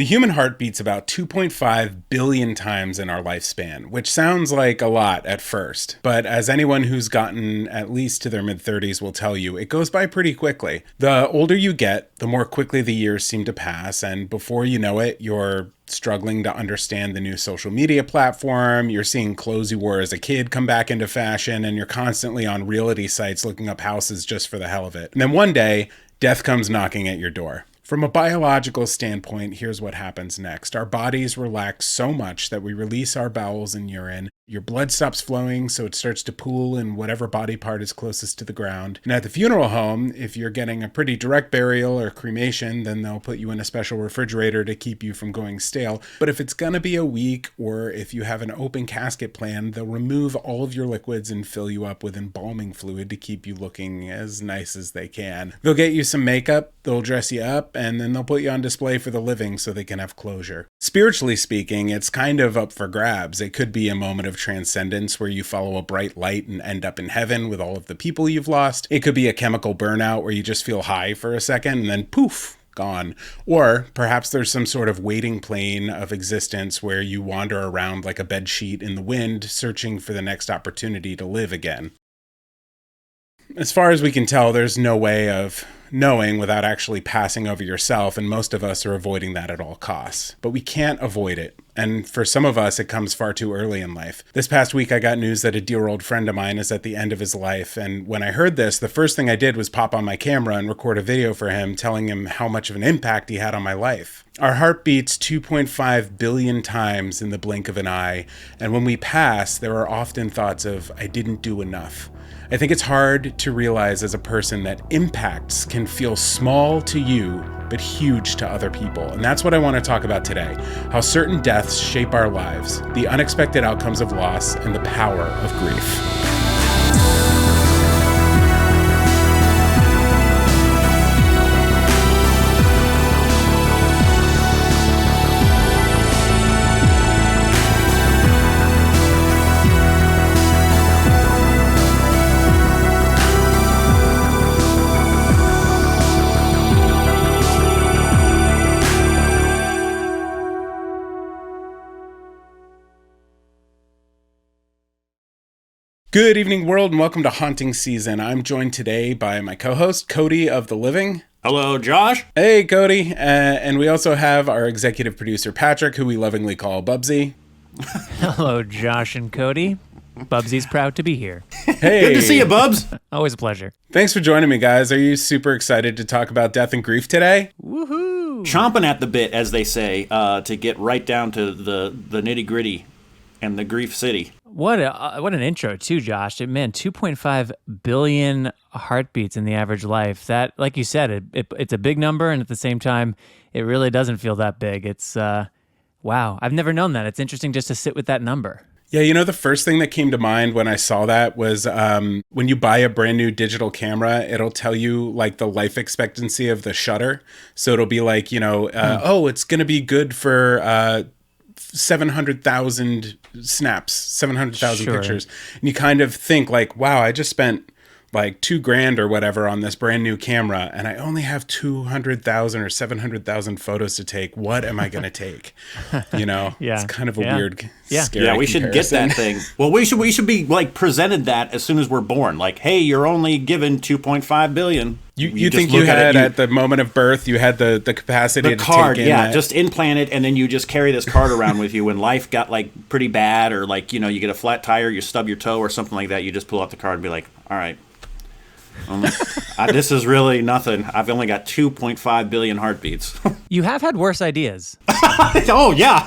The human heart beats about 2.5 billion times in our lifespan, which sounds like a lot at first. But as anyone who's gotten at least to their mid-30s will tell you, it goes by pretty quickly. The older you get, the more quickly the years seem to pass, and before you know it, you're struggling to understand the new social media platform, you're seeing clothes you wore as a kid come back into fashion, and you're constantly on realty sites looking up houses just for the hell of it. And then one day, death comes knocking at your door. From a biological standpoint, here's what happens next. Our bodies relax so much that we release our bowels and urine. Your blood stops flowing, so it starts to pool in whatever body part is closest to the ground. And at the funeral home, if you're getting a pretty direct burial or cremation, then they'll put you in a special refrigerator to keep you from going stale. But if it's gonna be a week, or if you have an open casket plan, they'll remove all of your liquids and fill you up with embalming fluid to keep you looking as nice as they can. They'll get you some makeup, they'll dress you up, and then they'll put you on display for the living so they can have closure. Spiritually speaking, it's kind of up for grabs. It could be a moment of transcendence where you follow a bright light and end up in heaven with all of the people you've lost. It could be a chemical burnout where you just feel high for a second and then poof, gone. Or perhaps there's some sort of waiting plane of existence where you wander around like a bed sheet in the wind, searching for the next opportunity to live again. As far as we can tell, there's no way of knowing without actually passing over yourself, and most of us are avoiding that at all costs. But we can't avoid it, and for some of us, it comes far too early in life. This past week, I got news that a dear old friend of mine is at the end of his life, and when I heard this, the first thing I did was pop on my camera and record a video for him, telling him how much of an impact he had on my life. Our heart beats 2.5 billion times in the blink of an eye, and when we pass, there are often thoughts of, I didn't do enough. I think it's hard to realize as a person that impacts can feel small to you, but huge to other people. And that's what I want to talk about today. How certain deaths shape our lives, the unexpected outcomes of loss, and the power of grief. Good evening, world, and welcome to Haunting Season. I'm joined today by my co-host, Cody of The Living. Hello, Josh. Hey, Cody. And we also have our executive producer, Patrick, who we lovingly call Bubbsey. Hello, Josh and Cody. Bubsey's proud to be here. Hey. Good to see you, Bubs. Always a pleasure. Thanks for joining me, guys. Are you super excited to talk about death and grief today? Woohoo! Chomping at the bit, as they say, to get right down to the nitty-gritty and the grief city. What an intro, too, Josh. Man, 2.5 billion heartbeats in the average life. That, like you said, it's a big number, and at the same time, it really doesn't feel that big. It's, wow. I've never known that. It's interesting just to sit with that number. Yeah, you know, the first thing that came to mind when I saw that was when you buy a brand new digital camera, it'll tell you like the life expectancy of the shutter. So it'll be like, you know, oh, it's going to be good for 700,000 snaps, 700,000 Sure. pictures. And you kind of think like, wow, I just spent like $2,000 or whatever on this brand new camera, and I only have 200,000 or 700,000 photos to take. What am I going to take? You know, Yeah. It's kind of a Yeah. weird, Yeah. scary Yeah, we should get that thing. Well, we should be like presented that as soon as we're born. Like, hey, you're only given 2.5 billion. You just think you look had it, at the moment of birth, you had the capacity the to card, take in yeah, that. just implant it, and then you just carry this card around with you. When life got like pretty bad, or like, you know, you get a flat tire, you stub your toe, or something like that, you just pull out the card and be like, all right, this is really nothing. I've only got 2.5 billion heartbeats. You have had worse ideas. Oh yeah.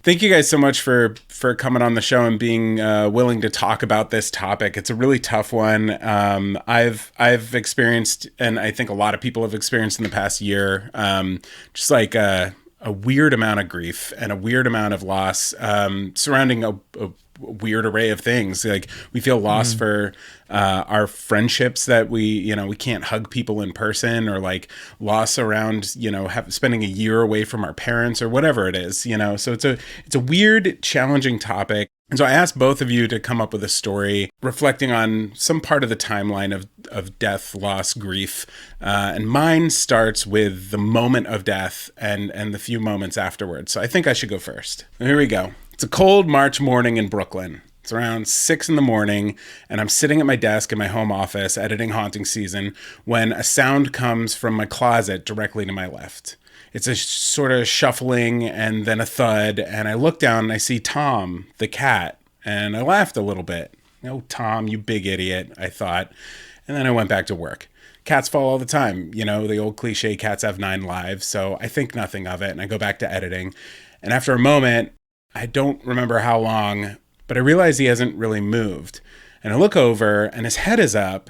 Thank you guys so much for coming on the show and being willing to talk about this topic. It's a really tough one. I've experienced, and I think a lot of people have experienced in the past year, just like a weird amount of grief and a weird amount of loss surrounding a weird array of things. Like we feel lost for our friendships that we can't hug people in person, or like loss around, spending a year away from our parents or whatever it is, so it's a weird, challenging topic. And so I asked both of you to come up with a story reflecting on some part of the timeline of death, loss, grief. And mine starts with the moment of death and the few moments afterwards. So I think I should go first. Here we go. It's a cold March morning in Brooklyn. It's around 6 in the morning, and I'm sitting at my desk in my home office editing Haunting Season when a sound comes from my closet directly to my left. It's a sort of shuffling and then a thud, and I look down and I see Tom, the cat, and I laughed a little bit. "Oh, Tom, you big idiot," I thought, and then I went back to work. Cats fall all the time. You know, the old cliche, cats have 9 lives, so I think nothing of it, and I go back to editing. And after a moment, I don't remember how long, but I realize he hasn't really moved. And I look over, and his head is up,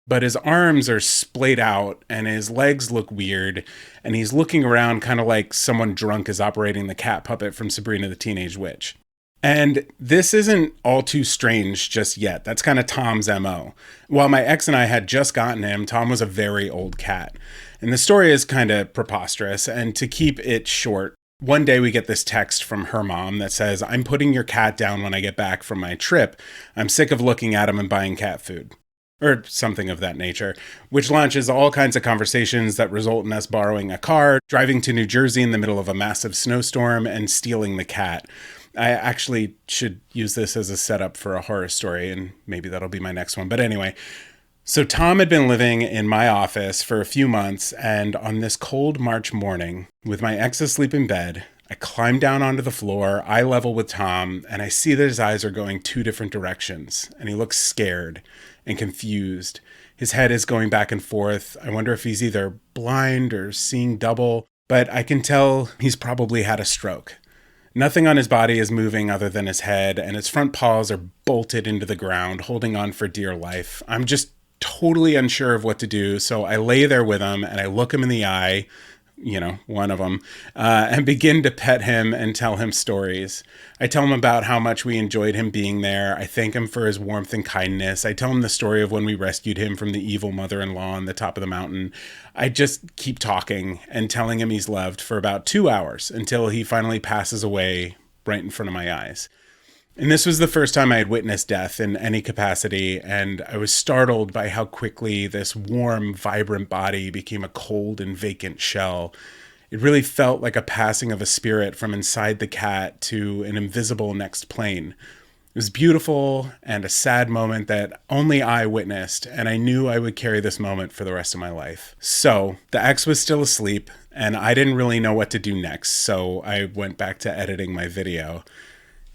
but his arms are splayed out, and his legs look weird, and he's looking around kind of like someone drunk is operating the cat puppet from Sabrina the Teenage Witch. And this isn't all too strange just yet. That's kind of Tom's MO. While my ex and I had just gotten him, Tom was a very old cat. And the story is kind of preposterous, and to keep it short, one day we get this text from her mom that says, "I'm putting your cat down when I get back from my trip. I'm sick of looking at him and buying cat food." Or something of that nature, which launches all kinds of conversations that result in us borrowing a car, driving to New Jersey in the middle of a massive snowstorm, and stealing the cat. I actually should use this as a setup for a horror story, and maybe that'll be my next one. But anyway, so Tom had been living in my office for a few months, and on this cold March morning, with my ex asleep in bed, I climb down onto the floor, eye level with Tom, and I see that his eyes are going 2 different directions, and he looks scared and confused. His head is going back and forth. I wonder if he's either blind or seeing double, but I can tell he's probably had a stroke. Nothing on his body is moving other than his head, and his front paws are bolted into the ground, holding on for dear life. I'm just totally unsure of what to do, so I lay there with him, and I look him in the eye, you know, one of them, and begin to pet him and tell him stories. I tell him about how much we enjoyed him being there. I thank him for his warmth and kindness. I tell him the story of when we rescued him from the evil mother-in-law on the top of the mountain. I just keep talking and telling him he's loved for about 2 hours until he finally passes away right in front of my eyes. And this was the first time I had witnessed death in any capacity, and I was startled by how quickly this warm, vibrant body became a cold and vacant shell. It really felt like a passing of a spirit from inside the cat to an invisible next plane. It was beautiful and a sad moment that only I witnessed, and I knew I would carry this moment for the rest of my life. So, the ex was still asleep, and I didn't really know what to do next, so I went back to editing my video.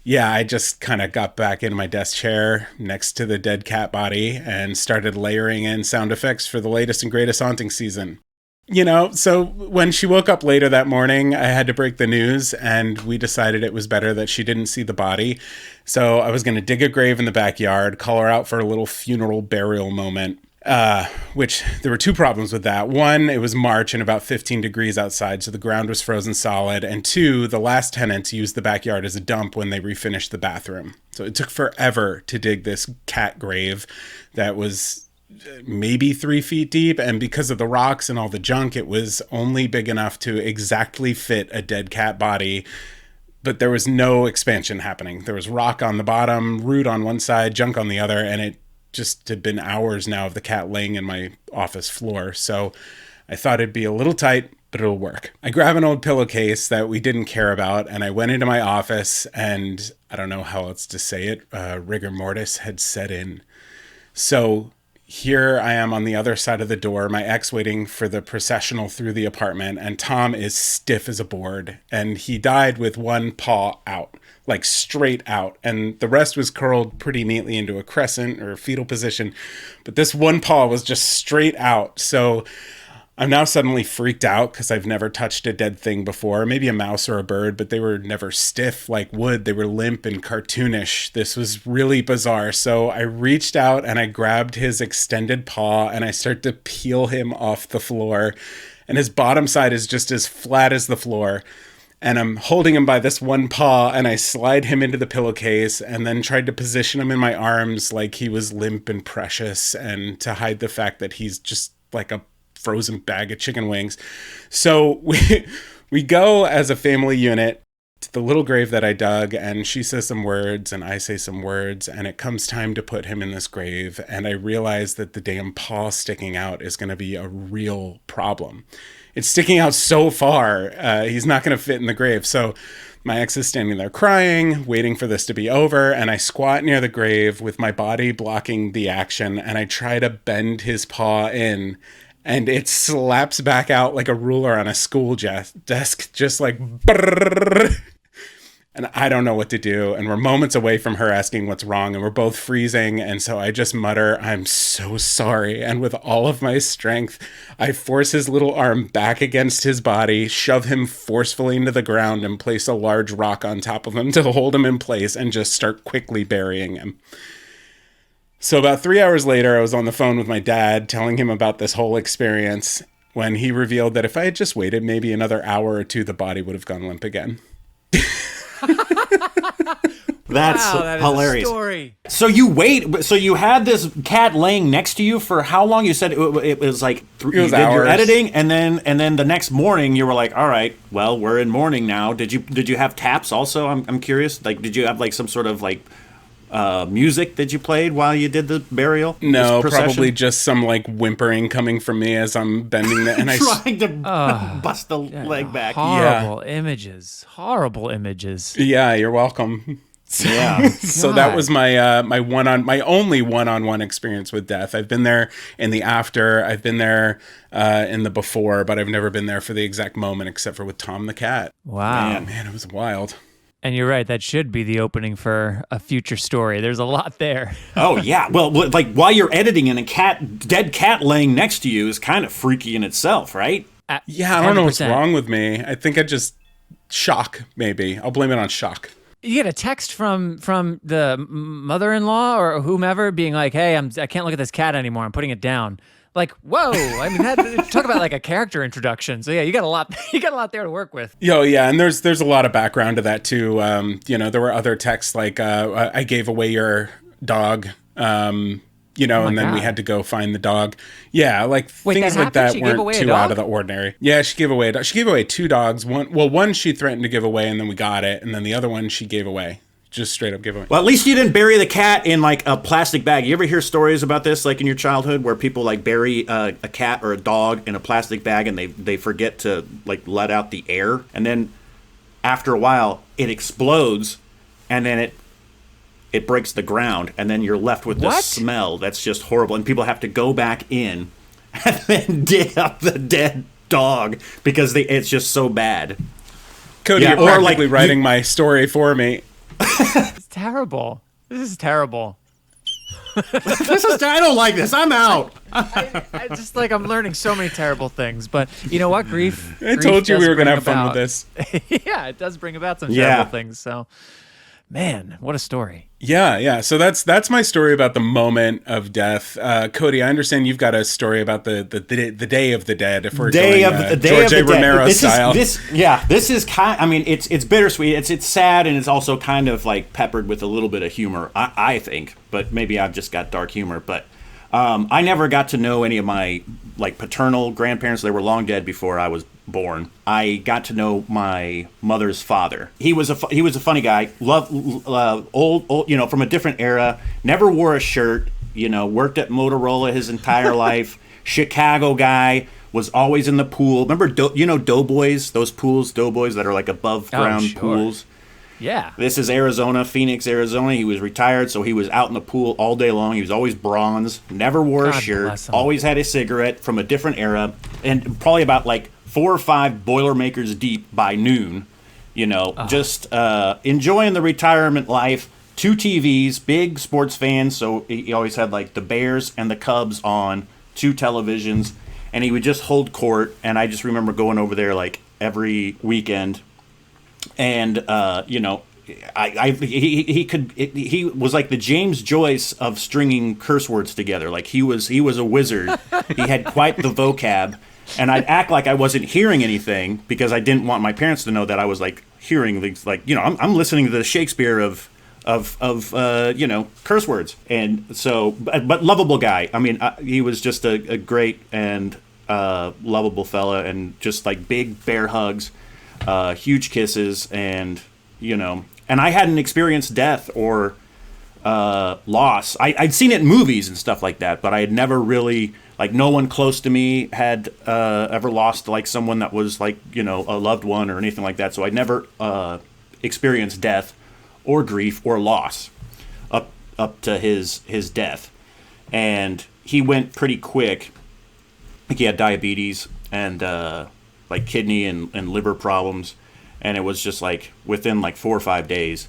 Yeah, I just kind of got back in my desk chair next to the dead cat body and started layering in sound effects for the latest and greatest Haunting Season. You know, so when she woke up later that morning, I had to break the news, and we decided it was better that she didn't see the body. So I was going to dig a grave in the backyard, call her out for a little funeral burial moment. Which there were 2 problems with that. 1, it was March and about 15 degrees outside, so the ground was frozen solid. And 2, the last tenants used the backyard as a dump when they refinished the bathroom. So it took forever to dig this cat grave that was maybe 3 feet deep. And because of the rocks and all the junk, it was only big enough to exactly fit a dead cat body. But there was no expansion happening. There was rock on the bottom, root on one side, junk on the other, and it just had been hours now of the cat laying in my office floor. So I thought it'd be a little tight, but it'll work. I grab an old pillowcase that we didn't care about, and I went into my office, and I don't know how else to say it, rigor mortis had set in. So here I am on the other side of the door, my ex waiting for the processional through the apartment, and Tom is stiff as a board, and he died with one paw out, like straight out, and the rest was curled pretty neatly into a crescent or fetal position, but this one paw was just straight out. So I'm now suddenly freaked out because I've never touched a dead thing before, maybe a mouse or a bird, but they were never stiff like wood. They were limp and cartoonish. This was really bizarre. So I reached out and I grabbed his extended paw and I start to peel him off the floor. And his bottom side is just as flat as the floor. And I'm holding him by this one paw and I slide him into the pillowcase and then tried to position him in my arms like he was limp and precious and to hide the fact that he's just like a frozen bag of chicken wings. So we go as a family unit to the little grave that I dug, and she says some words and I say some words, and it comes time to put him in this grave, and I realize that the damn paw sticking out is going to be a real problem. It's sticking out so far, he's not going to fit in the grave. So my ex is standing there crying, waiting for this to be over, and I squat near the grave with my body blocking the action, and I try to bend his paw in, and it slaps back out like a ruler on a school desk, just like brrrr. And I don't know what to do, and we're moments away from her asking what's wrong, and we're both freezing, and so I just mutter, "I'm so sorry," and with all of my strength, I force his little arm back against his body, shove him forcefully into the ground, and place a large rock on top of him to hold him in place, and just start quickly burying him. So about 3 hours later, I was on the phone with my dad, telling him about this whole experience, when he revealed that if I had just waited maybe another hour or two, the body would have gone limp again. That's wow, that hilarious. Is a story. So you had this cat laying next to you for how long? You said it was like you did hours. your editing, and then the next morning you were like, all right, well, we're in mourning now. Did you have taps also? I'm curious. Like, did you have like some sort of like music that you played while you did the burial? No, probably just some like whimpering coming from me as I'm bending the and I trying to bust the leg back. Horrible images. Horrible images. Yeah, you're welcome. Yeah. So that was my my only one-on-one experience with death. I've been there in the after, I've been there in the before, but I've never been there for the exact moment except for with Tom the cat. Wow. Man, it was wild. And you're right, that should be the opening for a future story. There's a lot there. Oh yeah. Well, like while you're editing and dead cat laying next to you is kind of freaky in itself, right? Yeah, I don't know what's 100%. wrong with me. I think I just shock, maybe. I'll blame it on shock. You get a text from the mother-in-law or whomever being like, "Hey, I can't look at this cat anymore. I'm putting it down." Like, whoa! I mean, talk about like a character introduction. So yeah, you got a lot. You got a lot there to work with. Yo, yeah, and there's a lot of background to that too. There were other texts like, "I gave away your dog," and then we had to go find the dog. Yeah, like things like that weren't too out of the ordinary. Yeah, she gave away a dog. She gave away 2 dogs. One she threatened to give away, and then we got it, and then the other one she gave away. Just straight up give away. Well, at least you didn't bury the cat in like a plastic bag. You ever hear stories about this, like in your childhood, where people like bury a cat or a dog in a plastic bag and they forget to like let out the air, and then after a while it explodes, and then it breaks the ground, and then you're left with this smell that's just horrible, and people have to go back in and then dig up the dead dog because it's just so bad. Cody, you're practically writing my story for me. It's terrible. This is terrible. I don't like this. I'm out. I just like I'm learning so many terrible things. But you know what? Grief. I told you we were going to have fun with this. Yeah, it does bring about some terrible things. So, man, what a story. Yeah. So that's my story about the moment of death. Cody, I understand you've got a story about the Day of the Dead. If we're going George A. Romero style. This is kind. I mean, it's bittersweet. It's sad, and it's also kind of like peppered with a little bit of humor. I think, but maybe I've just got dark humor. But I never got to know any of my like paternal grandparents. They were long dead before I was born. I got to know my mother's father. He was a funny guy. Old, from a different era. Never wore a shirt. Worked at Motorola his entire life. Chicago guy. Was always in the pool. Remember, Doughboys? Those pools, Doughboys that are like above ground pools. Yeah. This is Arizona, Phoenix, Arizona. He was retired, so he was out in the pool all day long. He was always bronze. Never wore a shirt. Always had a cigarette from a different era, and probably about like 4 or 5 Boilermakers deep by noon, just enjoying the retirement life. 2 TVs, big sports fan, so he always had like the Bears and the Cubs on, 2 televisions, and he would just hold court, and I just remember going over there like every weekend, and he was like the James Joyce of stringing curse words together. Like he was a wizard. He had quite the vocab. And I'd act like I wasn't hearing anything because I didn't want my parents to know that I was like hearing things like, I'm listening to the Shakespeare of curse words. And so, but lovable guy. I mean, he was just a great and lovable fella, and just like big bear hugs. huge kisses, and and I hadn't experienced death or loss. I'd seen it in movies and stuff like that, but I had never really, like, no one close to me had ever lost, like, someone that was, like, a loved one or anything like that. So I'd never experienced death or grief or loss up to his death. And he went pretty quick. Like, he had diabetes and like kidney and liver problems, and it was just like within like 4 or 5 days,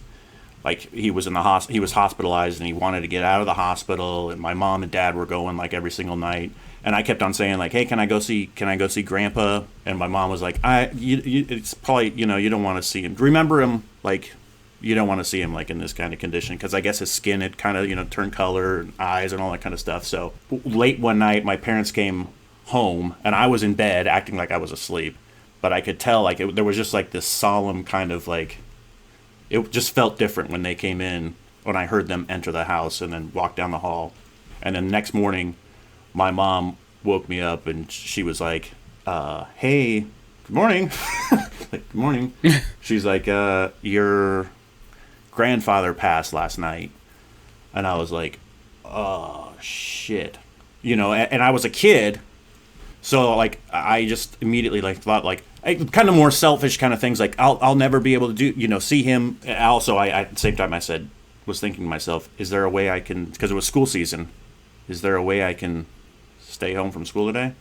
like he was in the he was hospitalized, and he wanted to get out of the hospital, and my mom and dad were going like every single night, and I kept on saying like, hey, can I go see Grandpa? And my mom was like, it's probably, you don't want to see him. Remember him, like, you don't want to see him like in this kind of condition, because I guess his skin had kind of turned color, and eyes and all that kind of stuff. So late one night, my parents came home, and I was in bed acting like I was asleep, but I could tell like there was just like this solemn kind of like, it just felt different when they came in, when I heard them enter the house and then walk down the hall. And then the next morning, my mom woke me up, and she was like, hey, good morning. Like, good morning. She's like, your grandfather passed last night. And I was like, oh shit, and I was a kid. So like I just immediately like thought like kind of more selfish kind of things, like I'll never be able to do see him. Also, I at the same time was thinking to myself, is there a way I can, because it was school season, is there a way I can stay home from school today?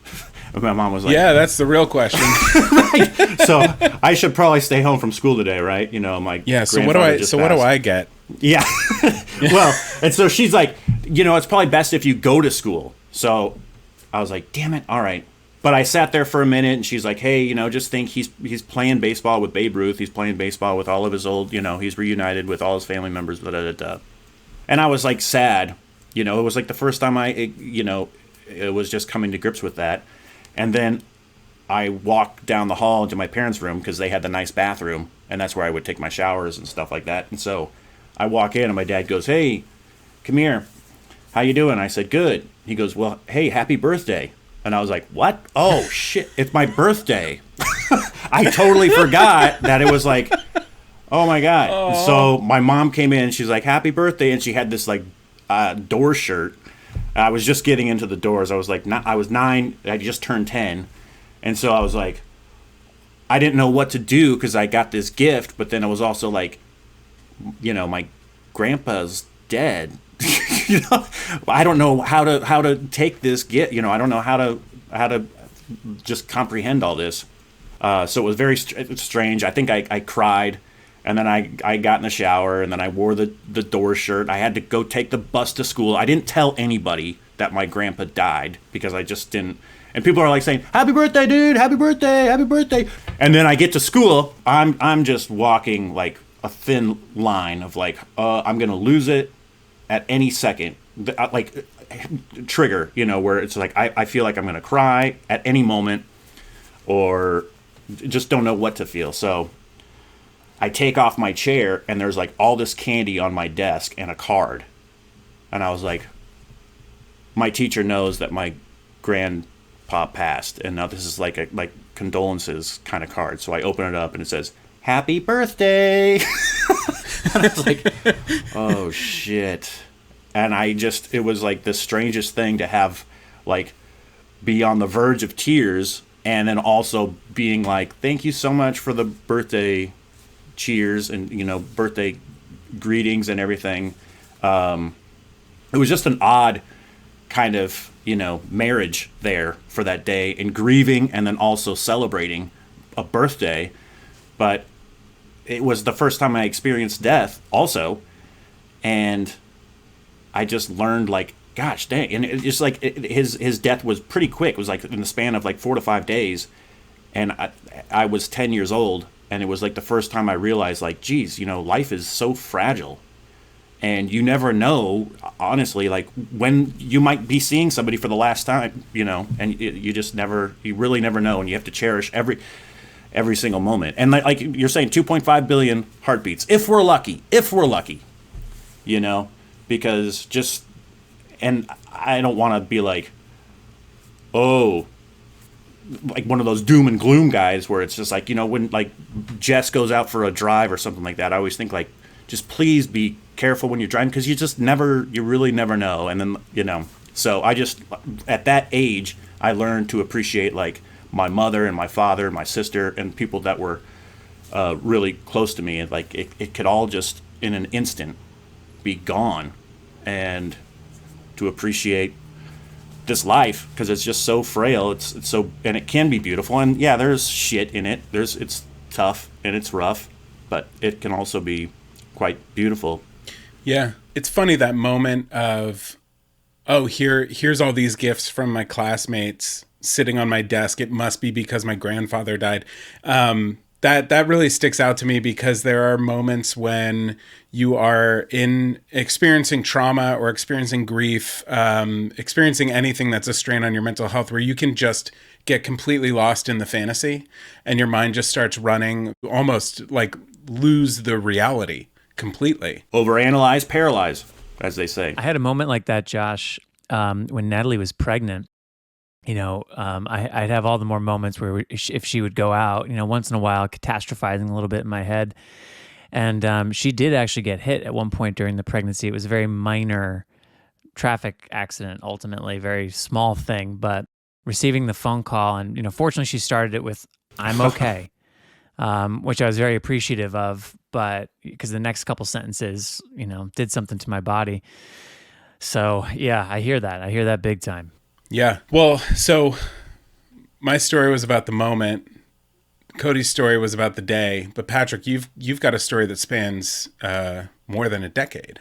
My mom was like, yeah, that's the real question. Right? So I should probably stay home from school today, right? My yeah. So what do I get? Yeah. Well, and so she's like, it's probably best if you go to school. So I was like, damn it, all right. But I sat there for a minute, and she's like, hey, just think he's playing baseball with Babe Ruth. He's playing baseball with all of his old, he's reunited with all his family members, blah, blah, blah. And I was like sad. It was like the first time it was just coming to grips with that. And then I walked down the hall into my parents' room, because they had the nice bathroom, and that's where I would take my showers and stuff like that. And so I walk in, and my dad goes, hey, come here. How you doing? I said, good. He goes, well, hey, happy birthday. And I was like, what? Oh, shit, it's my birthday. I totally forgot that it was like, oh, my God. Aww. So my mom came in, she's like, happy birthday. And she had this, like, door shirt. I was just getting into the doors. I was like, I was 9. I just turned 10. And so I was like, I didn't know what to do, because I got this gift. But then I was also like, my grandpa's dead. I don't know how to take this gift. I don't know how to just comprehend all this. So it was very strange. I think I cried, and then I got in the shower, and then I wore the door shirt. I had to go take the bus to school. I didn't tell anybody that my grandpa died, because I just didn't. And people are like saying, happy birthday, dude, happy birthday, happy birthday. And then I get to school, I'm just walking like a thin line of like, I'm going to lose it at any second, like trigger, where it's like, I feel like I'm going to cry at any moment, or just don't know what to feel. So I take off my chair, and there's like all this candy on my desk and a card. And I was like, my teacher knows that my grandpa passed, and now this is like a condolences kind of card. So I open it up, and it says, happy birthday. And I was like, oh shit. And it was like the strangest thing to have, like, be on the verge of tears, and then also being like, thank you so much for the birthday cheers and, birthday greetings and everything. It was just an odd kind of, marriage there for that day, and grieving and then also celebrating a birthday. But it was the first time I experienced death also. And I just learned, like, gosh dang. And it's just like his death was pretty quick. It was like in the span of like 4 to 5 days. And I was 10 years old. And it was like the first time I realized, like, geez, life is so fragile. And you never know, honestly, like, when you might be seeing somebody for the last time, and you really never know. And you have to cherish every single moment. And like you're saying, 2.5 billion heartbeats, if we're lucky, because and I don't want to be like, oh, like one of those doom and gloom guys where it's just like, when like Jess goes out for a drive or something like that, I always think like, just please be careful when you're driving, because you really never know. And then, so I just, at that age, I learned to appreciate like my mother and my father and my sister and people that were really close to me. And like, it could all just in an instant be gone, and to appreciate this life, because it's just so frail. It's so, and it can be beautiful. And yeah, there's shit in it. It's tough and it's rough, but it can also be quite beautiful. Yeah. It's funny, that moment of, oh, here's all these gifts from my classmates sitting on my desk. It must be because my grandfather died. That really sticks out to me, because there are moments when you are experiencing trauma or experiencing grief, experiencing anything that's a strain on your mental health, where you can just get completely lost in the fantasy and your mind just starts running, almost like lose the reality completely. Overanalyze, paralyze, as they say. I had a moment like that, Josh, when Natalie was pregnant. I'd have all the more moments where if she would go out, once in a while, catastrophizing a little bit in my head. And she did actually get hit at one point during the pregnancy. It was a very minor traffic accident, ultimately, very small thing. But receiving the phone call, and, fortunately, she started it with, "I'm okay," which I was very appreciative of, but because the next couple sentences, did something to my body. So, yeah, I hear that. I hear that big time. Yeah. Well, so my story was about the moment. Cody's story was about the day. But Patrick, you've got a story that spans more than a decade.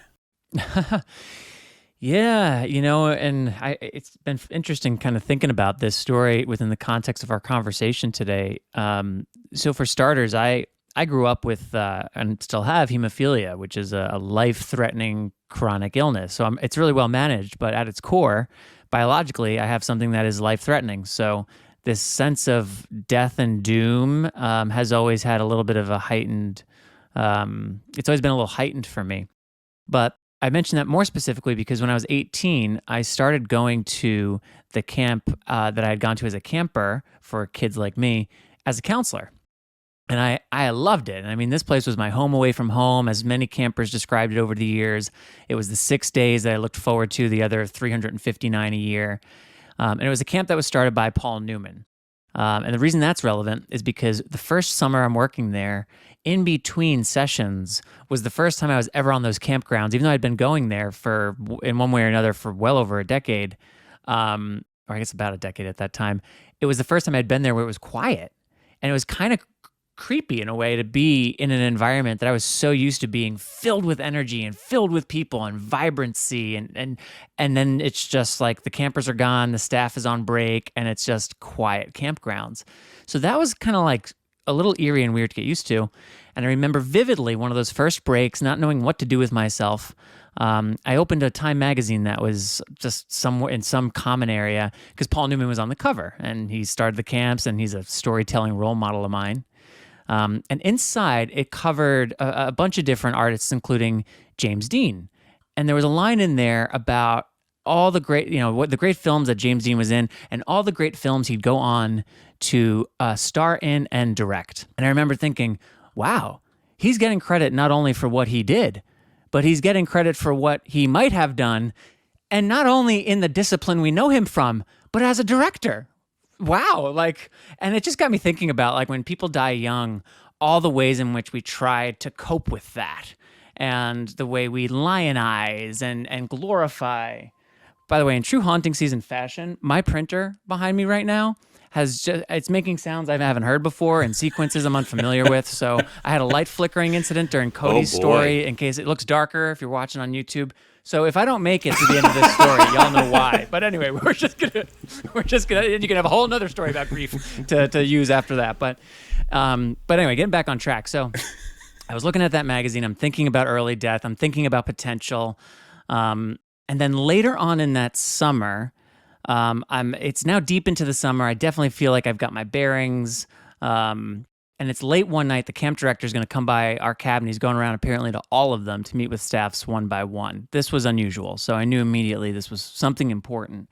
Yeah, and it's been interesting kind of thinking about this story within the context of our conversation today. So for starters, I grew up with and still have hemophilia, which is a life-threatening chronic illness. So it's really well managed, but at its core, biologically, I have something that is life-threatening. So this sense of death and doom has always had a little bit of a heightened, it's always been a little heightened for me. But I mentioned that more specifically because when I was 18, I started going to the camp that I had gone to as a camper for kids like me as a counselor. And I loved it. And I mean, this place was my home away from home, as many campers described it over the years. It was the 6 days that I looked forward to, the other 359 a year. And it was a camp that was started by Paul Newman. And the reason that's relevant is because the first summer I'm working there, in between sessions, was the first time I was ever on those campgrounds, even though I'd been going there in one way or another for well over a decade, or I guess about a decade at that time. It was the first time I'd been there where it was quiet. And it was kind of creepy in a way to be in an environment that I was so used to being filled with energy and filled with people and vibrancy, and then it's just like the campers are gone, the staff is on break, and it's just quiet campgrounds. So that was kind of like a little eerie and weird to get used to. And I remember vividly one of those first breaks, not knowing what to do with myself. I opened a Time magazine that was just somewhere in some common area, because Paul Newman was on the cover and he started the camps and he's a storytelling role model of mine. And inside, it covered a bunch of different artists, including James Dean. And there was a line in there about all the great, what the great films that James Dean was in, and all the great films he'd go on to star in and direct. And I remember thinking, wow, he's getting credit not only for what he did, but he's getting credit for what he might have done, and not only in the discipline we know him from, but as a director. Wow. And it just got me thinking about when people die young, all the ways in which we try to cope with that, and the way we lionize and glorify. By the way, in true haunting season fashion, my printer behind me right now it's making sounds I haven't heard before and sequences I'm unfamiliar with. So I had a light flickering incident during Cody's story, in case it looks darker if you're watching on YouTube. So if I don't make it to the end of this story, y'all know why. But anyway, you can have a whole nother story about grief to use after that. But anyway, getting back on track. So I was looking at that magazine. I'm thinking about early death. I'm thinking about potential. And then later on in that summer, it's now deep into the summer. I definitely feel like I've got my bearings. And it's late one night. The camp director is going to come by our cabin. He's going around apparently to all of them to meet with staffs one by one. This was unusual. So I knew immediately this was something important.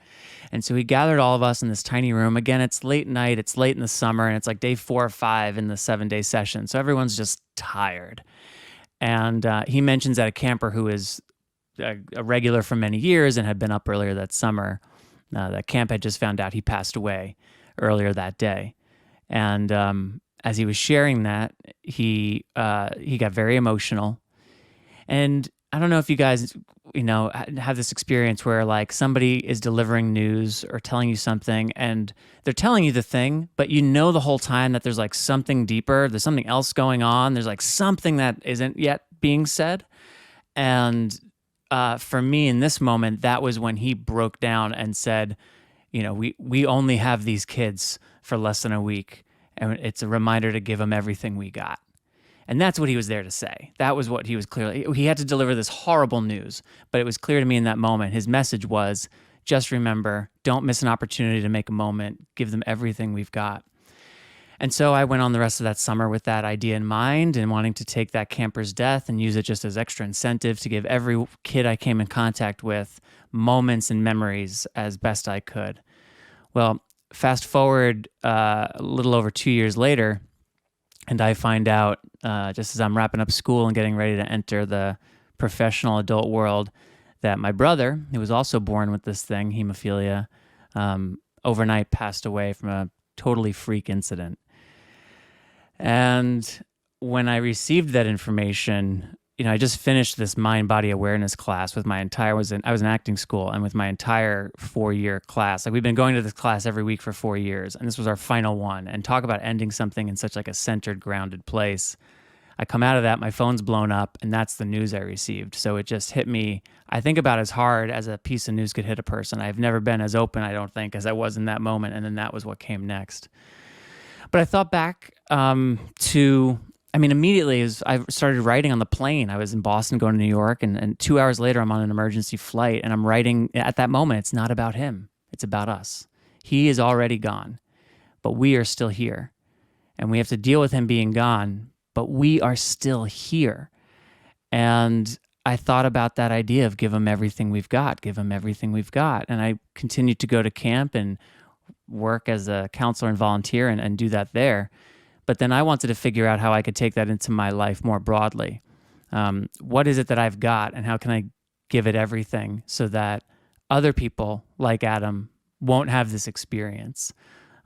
And so he gathered all of us in this tiny room. Again, it's late night. It's late in the summer. And it's like day 4 or 5 in the 7-day session. So everyone's just tired. And he mentions that a camper who is a regular for many years and had been up earlier that summer, that camp had just found out he passed away earlier that day. And as he was sharing that, he got very emotional. And I don't know if you guys, have this experience where like somebody is delivering news or telling you something and they're telling you the thing, but you know the whole time that there's like something deeper, there's something else going on, there's like something that isn't yet being said. And for me in this moment, that was when he broke down and said, we only have these kids for less than a week. And it's a reminder to give them everything we got. And that's what he was there to say. That was what he was clearly, he had to deliver this horrible news, but it was clear to me in that moment, his message was, just remember, don't miss an opportunity to make a moment, give them everything we've got. And so I went on the rest of that summer with that idea in mind and wanting to take that camper's death and use it just as extra incentive to give every kid I came in contact with moments and memories as best I could. Well, fast forward a little over 2 years later, and I find out just as I'm wrapping up school and getting ready to enter the professional adult world that my brother, who was also born with this thing, hemophilia, overnight passed away from a totally freak incident. And when I received that information, I just finished this mind-body awareness class with my entire, I was in acting school, and with my entire 4-year class. Like we've been going to this class every week for 4 years, and this was our final one. And talk about ending something in such like a centered, grounded place. I come out of that, my phone's blown up, and that's the news I received. So it just hit me, I think about as hard as a piece of news could hit a person. I've never been as open, I don't think, as I was in that moment, and then that was what came next. But I thought back immediately as I started writing on the plane, I was in Boston going to New York, and 2 hours later, I'm on an emergency flight, and I'm writing. At that moment, it's not about him. It's about us. He is already gone, but we are still here. And we have to deal with him being gone, but we are still here. And I thought about that idea of give him everything we've got, give him everything we've got. And I continued to go to camp and work as a counselor and volunteer and do that there. But then I wanted to figure out how I could take that into my life more broadly. What is it that I've got, and how can I give it everything so that other people like Adam won't have this experience?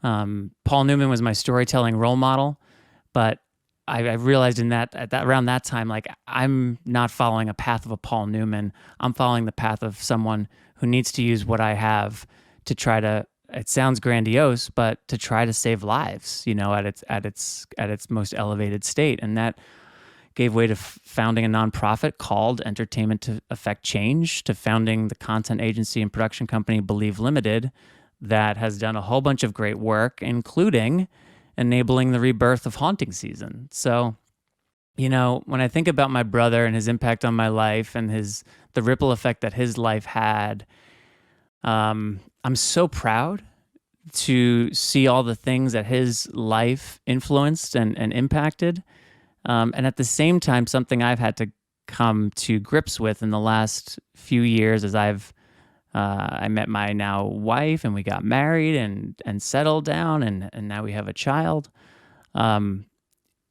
Paul Newman was my storytelling role model, but I realized around that time, like I'm not following a path of a Paul Newman. I'm following the path of someone who needs to use what I have to try to. It sounds grandiose, but to try to save lives, at its most elevated state. And that gave way to founding a nonprofit called Entertainment to Affect Change, to founding the content agency and production company Believe Limited, that has done a whole bunch of great work, including enabling the rebirth of haunting season. So, when I think about my brother and his impact on my life and the ripple effect that his life had, I'm so proud to see all the things that his life influenced and impacted. And at the same time, something I've had to come to grips with in the last few years as I met my now wife and we got married and settled down and now we have a child,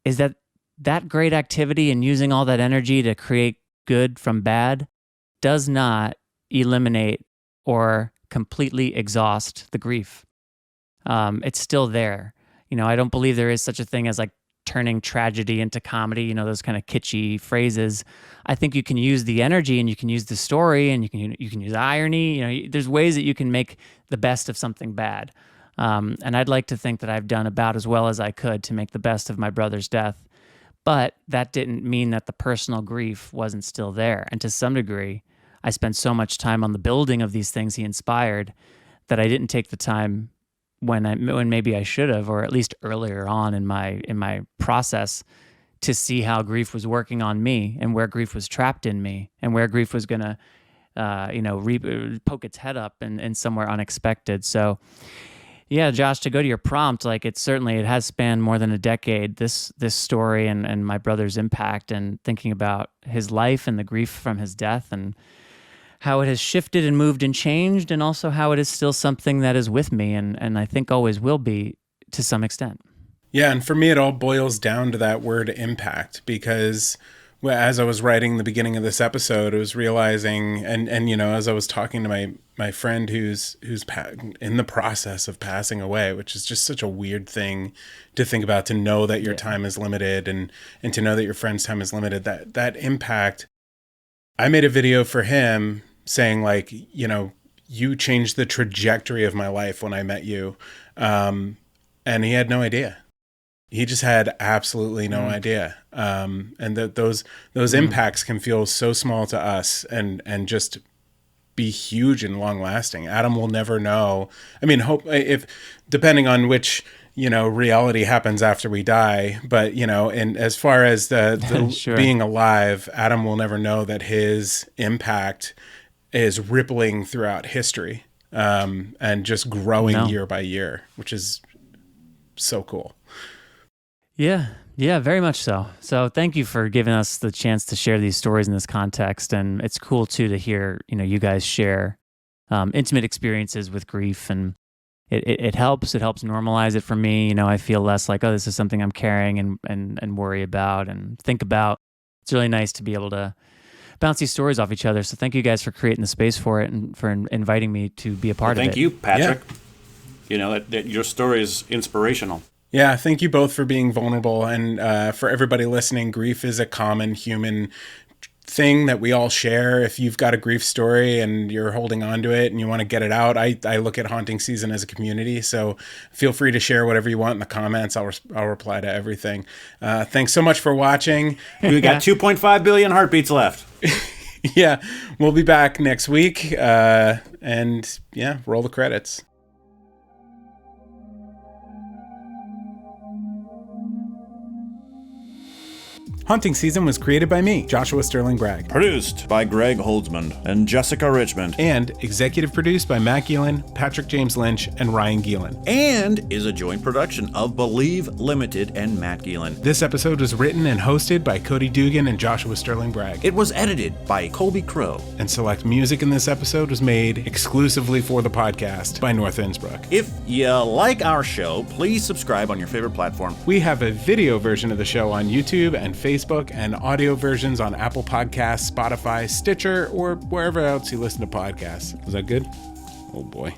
is that great activity and using all that energy to create good from bad does not eliminate or completely exhaust the grief. It's still there. I don't believe there is such a thing as like turning tragedy into comedy, those kind of kitschy phrases. I think you can use the energy and you can use the story and you can use irony. There's ways that you can make the best of something bad. And I'd like to think that I've done about as well as I could to make the best of my brother's death. But that didn't mean that the personal grief wasn't still there. And to some degree, I spent so much time on the building of these things he inspired that I didn't take the time when maybe I should have, or at least earlier on in my process, to see how grief was working on me and where grief was trapped in me and where grief was going to, poke its head up in somewhere unexpected. So Yeah, Josh, to go to your prompt, like it has spanned more than a decade, this story and my brother's impact, and thinking about his life and the grief from his death and how it has shifted and moved and changed, and also how it is still something that is with me and I think always will be to some extent. Yeah, and for me, it all boils down to that word impact, because as I was writing the beginning of this episode, I was realizing, and as I was talking to my friend who's in the process of passing away, which is just such a weird thing to think about, to know that your time is limited and to know that your friend's time is limited, that impact. I made a video for him saying, like, you changed the trajectory of my life when I met you. And he had no idea. He just had absolutely no idea. And that those impacts can feel so small to us and just be huge and long lasting. Adam will never know. I mean, depending on which, reality happens after we die, but, and as far as the Sure. being alive, Adam will never know that his impact is rippling throughout history, and just growing year by year, which is so cool. Yeah, very much so. So thank you for giving us the chance to share these stories in this context. And it's cool too to hear, you guys share intimate experiences with grief, and it helps. It helps normalize it for me. I feel less like, oh, this is something I'm carrying and worry about and think about. It's really nice to be able to bounce these stories off each other. So thank you guys for creating the space for it and for inviting me to be a part of it. Thank you, Patrick. Yeah. That your story is inspirational. Yeah, thank you both for being vulnerable. And for everybody listening, grief is a common human thing that we all share. If you've got a grief story and you're holding on to it and you want to get it out, I look at haunting season as a community. So feel free to share whatever you want in the comments. I'll reply to everything. Thanks so much for watching. We got 2.5 billion heartbeats left. Yeah, we'll be back next week. And yeah, roll the credits. Haunting Season was created by me, Joshua Sterling Bragg. Produced by Greg Holdsman and Jessica Richmond. And executive produced by Matt Gielen, Patrick James Lynch, and Ryan Gielen. And is a joint production of Believe Limited and Matt Gielen. This episode was written and hosted by Cody Dugan and Joshua Sterling Bragg. It was edited by Colby Crow. And select music in this episode was made exclusively for the podcast by North Innsbruck. If you like our show, please subscribe on your favorite platform. We have a video version of the show on YouTube and Facebook, and audio versions on Apple Podcasts, Spotify, Stitcher, or wherever else you listen to podcasts. Was that good? Oh boy.